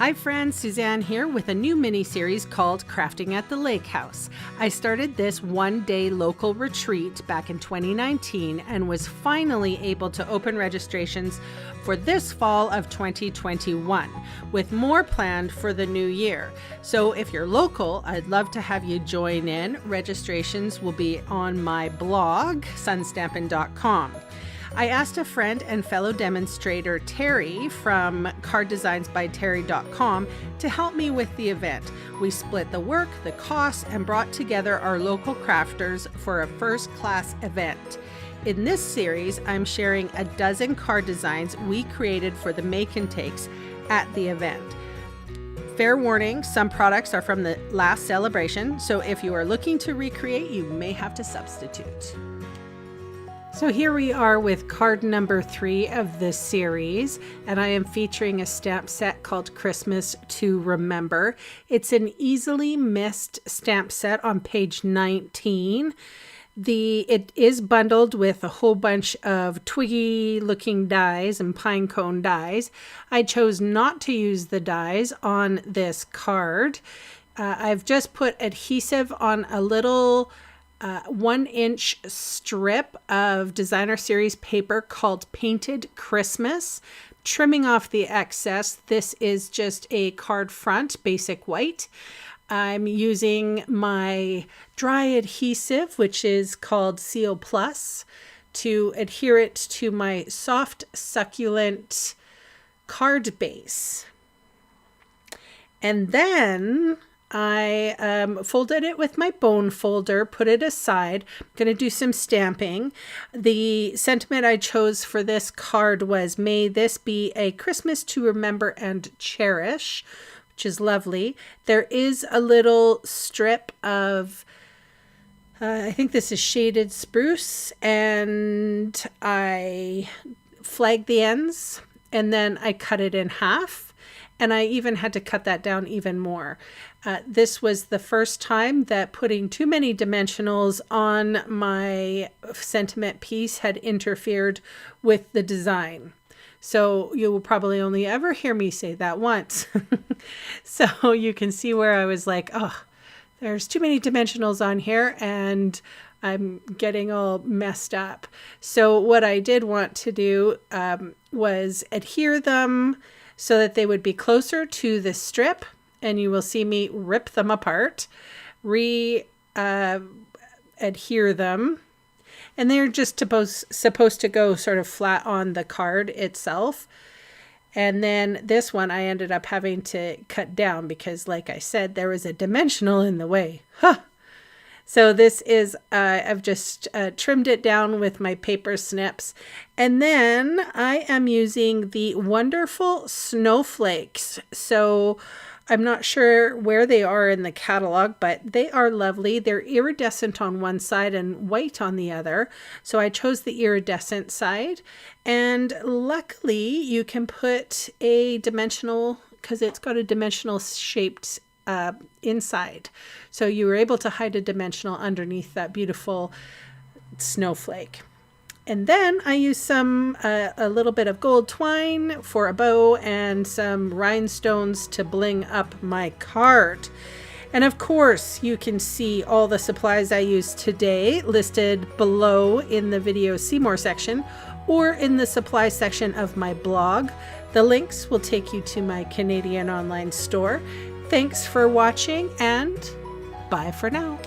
Hi friends, Suzanne here with a new mini-series called Crafting at the Lake House. I started this one-day local retreat back in 2019 and was finally able to open registrations for this fall of 2021, with more planned for the new year. So if you're local, I'd love to have you join in. Registrations will be on my blog, sunstampin.com. I asked a friend and fellow demonstrator, Terry, from carddesignsbyterry.com to help me with the event. We split the work, the costs, and brought together our local crafters for a first-class event. In this series, I'm sharing a dozen card designs we created for the make and takes at the event. Fair warning, some products are from the last celebration, so if you are looking to recreate, you may have to substitute. So here we are with card number 3 of this series, and I am featuring a stamp set called Christmas to Remember. It's an easily missed stamp set on page 19. It is bundled with a whole bunch of twiggy looking dies and pine cone dies. I chose not to use the dies on this card. I've just put adhesive on a little 1-inch strip of designer series paper called Painted Christmas, trimming off the excess. This is just a card front, basic white. I'm using my dry adhesive, which is called Seal Plus, to adhere it to my soft, succulent card base. And then I folded it with my bone folder, put it aside. I'm going to do some stamping. The sentiment I chose for this card was, "May this be a Christmas to remember and cherish," which is lovely. There is a little strip of, I think this is shaded spruce, and I flagged the ends, and then I cut it in half. And I even had to cut that down even more. This was the first time that putting too many dimensionals on my sentiment piece had interfered with the design. So you will probably only ever hear me say that once. So you can see where I was like, oh, there's too many dimensionals on here and I'm getting all messed up. So what I did want to do was adhere them so that they would be closer to the strip, and you will see me rip them apart, adhere them, and they're just supposed to go sort of flat on the card itself. And then this one I ended up having to cut down because, like I said, there was a dimensional in the way. Huh! So this is, I've just trimmed it down with my paper snips. And then I am using the wonderful snowflakes. So I'm not sure where they are in the catalog, but they are lovely. They're iridescent on one side and white on the other. So I chose the iridescent side. And luckily you can put a dimensional, because it's got a dimensional shaped inside. So you were able to hide a dimensional underneath that beautiful snowflake. And then I used some a little bit of gold twine for a bow and some rhinestones to bling up my card. And of course, you can see all the supplies I used today listed below in the video See More section or in the supply section of my blog. The links will take you to my Canadian online store. Thanks for watching, and bye for now.